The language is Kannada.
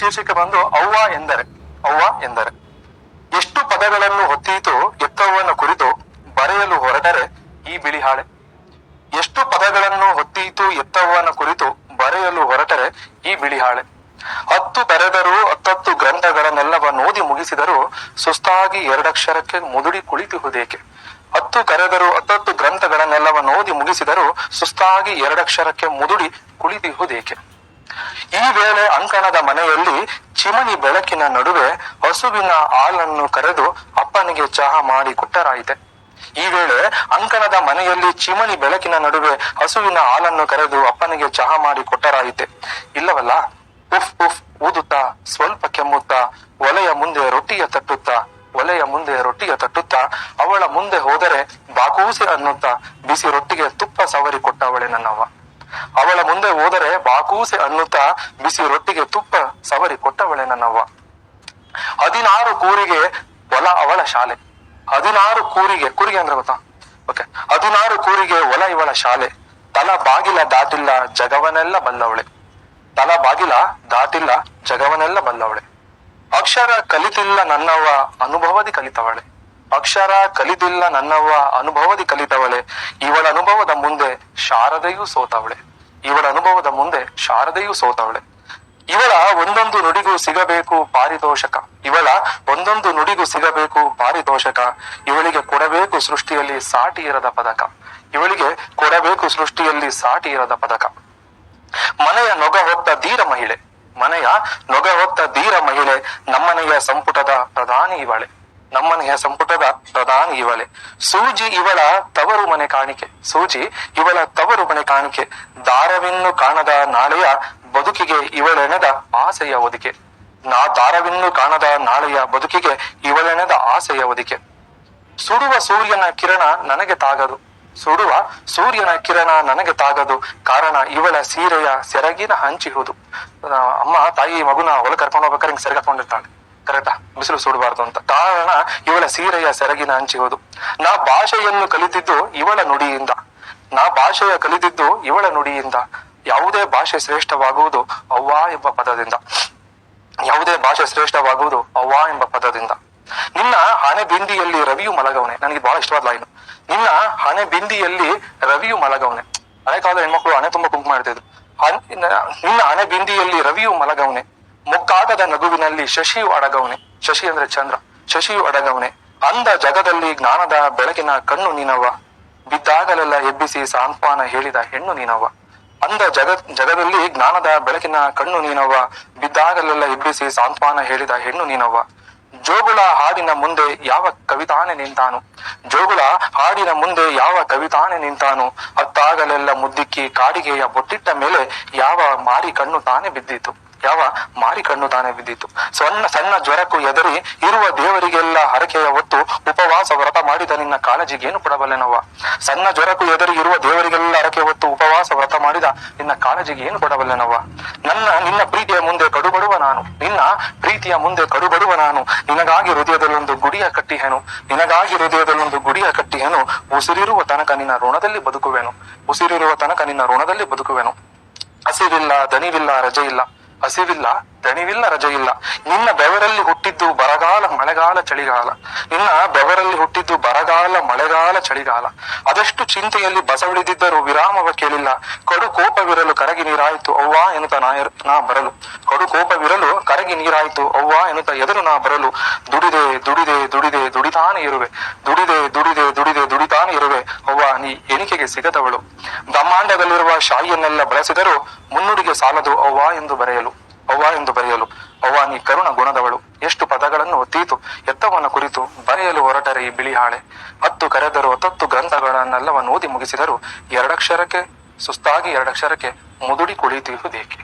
ಶೀರ್ಷಿಕೆ ಬಂದು ಅವ್ವ ಎಂದರೆ. ಅವ್ವ ಎಂದರೆ ಎಷ್ಟು ಪದಗಳನ್ನು ಹೊತ್ತೀತು ಎತ್ತವ್ವನ ಕುರಿತು ಬರೆಯಲು ಹೊರಟರೆ ಈ ಬಿಳಿ ಹಾಳೆ. ಎಷ್ಟು ಪದಗಳನ್ನು ಹೊತ್ತೀತು ಎತ್ತವ್ವನ ಕುರಿತು ಬರೆಯಲು ಹೊರಟರೆ ಈ ಬಿಳಿ ಹಾಳೆ. 10 ಬರೆದರೂ 10 ಗ್ರಂಥಗಳನ್ನೆಲ್ಲವ ಓದಿ ಮುಗಿಸಿದರೂ ಸುಸ್ತಾಗಿ 2 ಅಕ್ಷರಕ್ಕೆ ಮುದುಡಿ ಕುಳಿತಿಹುದೇಕೆ. 10 ಕರೆದರೂ 10 ಗ್ರಂಥಗಳನ್ನೆಲ್ಲವ ಓದಿ ಮುಗಿಸಿದರೂ ಸುಸ್ತಾಗಿ 2 ಅಕ್ಷರಕ್ಕೆ ಮುದುಡಿ ಕುಳಿತಿಹುದೇಕೆ. ಈ ವೇಳೆ ಅಂಕಣದ ಮನೆಯಲ್ಲಿ ಚಿಮಣಿ ಬೆಳಕಿನ ನಡುವೆ ಹಸುವಿನ ಹಾಲನ್ನು ಕರೆದು ಅಪ್ಪನಿಗೆ ಚಹಾ ಮಾಡಿ ಕೊಟ್ಟರಾಯಿತೆ. ಈ ವೇಳೆ ಅಂಕಣದ ಮನೆಯಲ್ಲಿ ಚಿಮಣಿ ಬೆಳಕಿನ ನಡುವೆ ಹಸುವಿನ ಹಾಲನ್ನು ಕರೆದು ಅಪ್ಪನಿಗೆ ಚಹಾ ಮಾಡಿ ಕೊಟ್ಟರಾಯಿತೆ. ಇಲ್ಲವಲ್ಲ. ಉಫ್ ಉಫ್ ಊದುತ್ತಾ ಸ್ವಲ್ಪ ಕೆಮ್ಮುತ್ತಾ ಒಲೆಯ ಮುಂದೆ ರೊಟ್ಟಿಯ ತಟ್ಟುತ್ತಾ ಅವಳ ಮುಂದೆ ಹೋದರೆ ಬಾಕೂಸೆ ಅನ್ನುತ್ತಾ ಬಿಸಿ ರೊಟ್ಟಿಗೆ ತುಪ್ಪ ಸವರಿ ಕೊಟ್ಟವಳೆ ನನ್ನವ್ವ. ಅವಳ ಮುಂದೆ ಹೋದರೆ ಬಾಕೂಸೆ ಅನ್ನುತ್ತಾ ಬಿಸಿ ರೊಟ್ಟಿಗೆ ತುಪ್ಪ ಸವರಿ ಕೊಟ್ಟವಳೆ ನನ್ನವ್ವ. 16 ಕೂರಿಗೆ ಹೊಲ ಅವಳ ಶಾಲೆ. 16 ಕೂರಿಗೆ ಅಂದ್ರೆ ಗೊತ್ತಾ? ಓಕೆ. 16 ಕೂರಿಗೆ ಹೊಲ ಇವಳ ಶಾಲೆ. ತಲ ಬಾಗಿಲ ದಾಟಿಲ್ಲ ಜಗವನೆಲ್ಲ ಬಲ್ಲವಳೆ. ತಲ ಬಾಗಿಲ ದಾಟಿಲ್ಲ ಜಗವನೆಲ್ಲ ಬಲ್ಲವಳೆ. ಅಕ್ಷರ ಕಲಿತಿಲ್ಲ ನನ್ನವ್ವ ಅನುಭವದಿ ಕಲಿತವಳೆ. ಅಕ್ಷರ ಕಲಿತಿಲ್ಲ ನನ್ನವ್ವ ಅನುಭವದಿ ಕಲಿತವಳೆ. ಇವಳ ಅನುಭವದ ಮುಂದೆ ಶಾರದೆಯೂ ಸೋತವಳೆ. ಇವಳ ಅನುಭವದ ಮುಂದೆ ಶಾರದೆಯೂ ಸೋತವಳೆ. ಇವಳ ಒಂದೊಂದು ನುಡಿಗೂ ಸಿಗಬೇಕು ಪಾರಿತೋಷಕ. ಇವಳ ಒಂದೊಂದು ನುಡಿಗೂ ಸಿಗಬೇಕು ಪಾರಿತೋಷಕ. ಇವಳಿಗೆ ಕೊಡಬೇಕು ಸೃಷ್ಟಿಯಲ್ಲಿ ಸಾಟಿ ಇರದ ಪದಕ. ಇವಳಿಗೆ ಕೊಡಬೇಕು ಸೃಷ್ಟಿಯಲ್ಲಿ ಸಾಟಿ ಇರದ ಪದಕ. ಮನೆಯ ನೊಗ ಹೊತ್ತ ಧೀರ ಮಹಿಳೆ. ಮನೆಯ ನೊಗ ಹೊತ್ತ ಧೀರ ಮಹಿಳೆ. ನಮ್ಮನೆಯ ಸಂಪುಟದ ಪ್ರಧಾನಿ ಇವಳೆ. ನಮ್ಮನೆಯ ಸಂಪುಟದ ಪ್ರಧಾನಿ ಇವಳೆ. ಸೂಜಿ ಇವಳ ತವರು ಮನೆ ಕಾಣಿಕೆ. ಸೂಜಿ ಇವಳ ತವರು ಮನೆ ಕಾಣಿಕೆ. ದಾರವಿನ್ನು ಕಾಣದ ನಾಳೆಯ ಬದುಕಿಗೆ ಇವಳೆಣೆದ ಆಸೆಯ ಒದಿಕೆ. ದಾರವಿನ್ನು ಕಾಣದ ನಾಳೆಯ ಬದುಕಿಗೆ ಇವಳೆಣೆದ ಆಸೆಯ ಒದಿಕೆ. ಸುಡುವ ಸೂರ್ಯನ ಕಿರಣ ನನಗೆ ತಾಗದು. ಸುಡುವ ಸೂರ್ಯನ ಕಿರಣ ನನಗೆ ತಾಗದು. ಕಾರಣ ಇವಳ ಸೀರೆಯ ಸೆರಗಿನ ಹಂಚಿಹುದು. ಅಮ್ಮ ತಾಯಿ ಮಗುನ ಹೊಲ ಕರ್ಕೊಂಡು ಹೋಗ್ಬೇಕಾದ್ರೆ ಹಿಂಗ್ ಸೆರಗ ಹಾಕೊಂಡಿರ್ತಾಳೆ. ಕರೆಕ್ಟಾ? ಬಿಸಿಲು ಸುಡಬಾರ್ದು ಅಂತ. ಕಾರಣ ಇವಳ ಸೀರೆಯ ಸೆರಗಿನ ಹಂಚಿಹುದು. ನಾ ಭಾಷೆಯನ್ನು ಕಲಿತಿದ್ದು ಇವಳ ನುಡಿಯಿಂದ. ನಾ ಭಾಷೆಯ ಕಲಿತಿದ್ದು ಇವಳ ನುಡಿಯಿಂದ. ಯಾವುದೇ ಭಾಷೆ ಶ್ರೇಷ್ಠವಾಗುವುದು ಅವ್ವ ಎಂಬ ಪದದಿಂದ. ಯಾವುದೇ ಭಾಷೆ ಶ್ರೇಷ್ಠವಾಗುವುದು ಅವ್ವ ಎಂಬ ಪದದಿಂದ. ನಿನ್ನ ಹಣೆ ಬಿಂದಿಯಲ್ಲಿ ರವಿಯು ಮಲಗವನೆ. ನನಗೆ ಬಹಳ ಇಷ್ಟವಾದ ಲೈನು. ನಿನ್ನ ಹಣೆ ಬಿಂದಿಯಲ್ಲಿ ರವಿಯು ಮಲಗವನೆ. ಹಳೆ ಕಾಲದ ಹೆಣ್ಮಕ್ಳು ಹಣೆ ತುಂಬಾ ಕುಂಕುಮ ಮಾಡ್ತಿದ್ರು. ನಿನ್ನ ಹಣೆ ಬಿಂದಿಯಲ್ಲಿ ರವಿಯು ಮಲಗವನೆ. ಮುಕ್ಕಾಗದ ನಗುವಿನಲ್ಲಿ ಶಶಿಯು ಅಡಗವನೆ. ಶಶಿ ಅಂದ್ರೆ ಚಂದ್ರ. ಶಶಿಯು ಅಡಗವನೆ. ಅಂದ ಜಗದಲ್ಲಿ ಜ್ಞಾನದ ಬೆಳಕಿನ ಕಣ್ಣು ನೀನವ್ವ. ಬಿದ್ದಾಗಲೆಲ್ಲ ಎಬ್ಬಿಸಿ ಸಾಂತ್ವನ ಹೇಳಿದ ಹೆಣ್ಣು ನೀನವ್ವ. ಅಂದ ಜಗದಲ್ಲಿ ಜ್ಞಾನದ ಬೆಳಕಿನ ಕಣ್ಣು ನೀನವ್ವ. ಬಿದ್ದಾಗಲೆಲ್ಲ ಎಬ್ಬಿಸಿ ಸಾಂತ್ವನ ಹೇಳಿದ ಹೆಣ್ಣು ನೀನವ್ವ. ಜೋಗುಳ ಹಾಡಿನ ಮುಂದೆ ಯಾವ ಕವಿತಾನೆ ನಿಂತಾನು. ಜೋಗುಳ ಹಾಡಿನ ಮುಂದೆ ಯಾವ ಕವಿತಾನೆ ನಿಂತಾನು. ಅತ್ತಾಗಲೆಲ್ಲ ಮುದ್ದಿಕ್ಕಿ ಕಾಡಿಗೆಯ ಬೊಟ್ಟಿಟ್ಟ ಮೇಲೆ ಯಾವ ಮಾರಿ ಕಣ್ಣು ತಾನೇ ಬಿದ್ದಿತು. ಯಾವ ಮಾರಿ ಕಣ್ಣು ತಾನೇ ಬಿದ್ದಿತು. ಸಣ್ಣ ಸಣ್ಣ ಜ್ವರಕ್ಕೂ ಎದರಿ ಇರುವ ದೇವರಿಗೆಲ್ಲ ಹರಕೆಯ ಹೊತ್ತು ಉಪವಾಸ ವ್ರತ ಮಾಡಿದ ನಿನ್ನ ಕಾಳಜಿಗೇನು ಕೊಡಬಲ್ಲೆನವ್ವ. ಸಣ್ಣ ಜ್ವರಕ್ಕೂ ಎದರಿ ಇರುವ ದೇವರಿಗೆಲ್ಲ ಹರಕೆ ಹೊತ್ತು ಉಪವಾಸ ವ್ರತ ಮಾಡಿದ ನಿನ್ನ ಕಾಳಜಿಗೆ ಏನು ಕೊಡಬಲ್ಲೆನವ್ವ. ನಿನ್ನ ಪ್ರೀತಿಯ ಮುಂದೆ ಕಡುಬಡುವ ನಾನು. ನಿನ್ನ ಪ್ರೀತಿಯ ಮುಂದೆ ಕಡುಬಡುವ ನಾನು. ನಿನಗಾಗಿ ಹೃದಯದಲ್ಲೊಂದು ಗುಡಿಯ ಕಟ್ಟಿಹೆನು. ನಿನಗಾಗಿ ಹೃದಯದಲ್ಲೊಂದು ಗುಡಿಯ ಕಟ್ಟಿಹೆನು. ಉಸಿರಿರುವ ತನಕ ನಿನ್ನ ಋಣದಲ್ಲಿ ಬದುಕುವೆನು. ಉಸಿರಿರುವ ತನಕ ನಿನ್ನ ಋಣದಲ್ಲಿ ಬದುಕುವೆನು. ಹಸಿವಿಲ್ಲ ದಣಿವಿಲ್ಲ ರಜೆ ಇಲ್ಲ. ಹಸಿವಿಲ್ಲ ದಣಿವಿಲ್ಲ ರಜೆ ಇಲ್ಲ. ನಿನ್ನ ಬೆವರಲ್ಲಿ ಹುಟ್ಟಿದ್ದು ಬರಗಾಲ ಮಳೆಗಾಲ ಚಳಿಗಾಲ. ನಿನ್ನ ಬೆವರಲ್ಲಿ ಹುಟ್ಟಿದ್ದು ಬರಗಾಲ ಮಳೆಗಾಲ ಚಳಿಗಾಲ. ಅದಷ್ಟು ಚಿಂತೆಯಲ್ಲಿ ಬಸವಳಿದಿದ್ದರೂ ವಿರಾಮವ ಕೇಳಿಲ್ಲ. ಕಡು ಕೋಪವಿರಲು ಕರಗಿ ನೀರಾಯಿತು ಅವ್ವ ಎನ್ನುತ್ತ ನಾ ಬರಲು. ಕಡು ಕೋಪವಿರಲು ಕರಗಿ ನೀರಾಯಿತು ಅವ್ವ ಎನ್ನುತ್ತ ಎದುರು ನಾ ಬರಲು. ದುಡಿದೆ ದುಡಿದೆ ದುಡಿದೆ ದುಡಿತಾನೆ ಇರುವೆ. ದುಡಿದೆ ದುಡಿದೆ ದುಡಿದೆ ದುಡಿತಾನೆ ಇರುವೆ ಅವ್ವ ನೀ ಎಣಿಕೆಗೆ ಸಿಗದವಳು. ಬ್ರಹ್ಮಾಂಡದಲ್ಲಿರುವ ಶಾಯಿಯನ್ನೆಲ್ಲ ಬಳಸಿದರೂ ಮುನ್ನುಡಿಗೆ ಸಾಲದು ಅವ್ವ ಎಂದು ಬರೆಯಲು. ಅವ್ವ ಎಂದು ಬರೆಯಲು. ಅವ್ವ ನೀ ಕರುಣ ಗುಣದವಳು. ಎಷ್ಟು ಪದಗಳನ್ನು ಹೊತ್ತೀತು ಎತ್ತವನ ಕುರಿತು ಬರೆಯಲು ಹೊರಟರೆ ಈ ಬಿಳಿ ಹಾಳೆ. 10 ಕರೆದರೂ 10 ಗ್ರಂಥಗಳನ್ನೆಲ್ಲವನ್ನು ಓದಿ ಮುಗಿಸಿದರು 2 ಅಕ್ಷರಕ್ಕೆ ಸುಸ್ತಾಗಿ 2 ಅಕ್ಷರಕ್ಕೆ ಮುದುಡಿ ಕುಳಿತಿರುವುದೇಕೆ.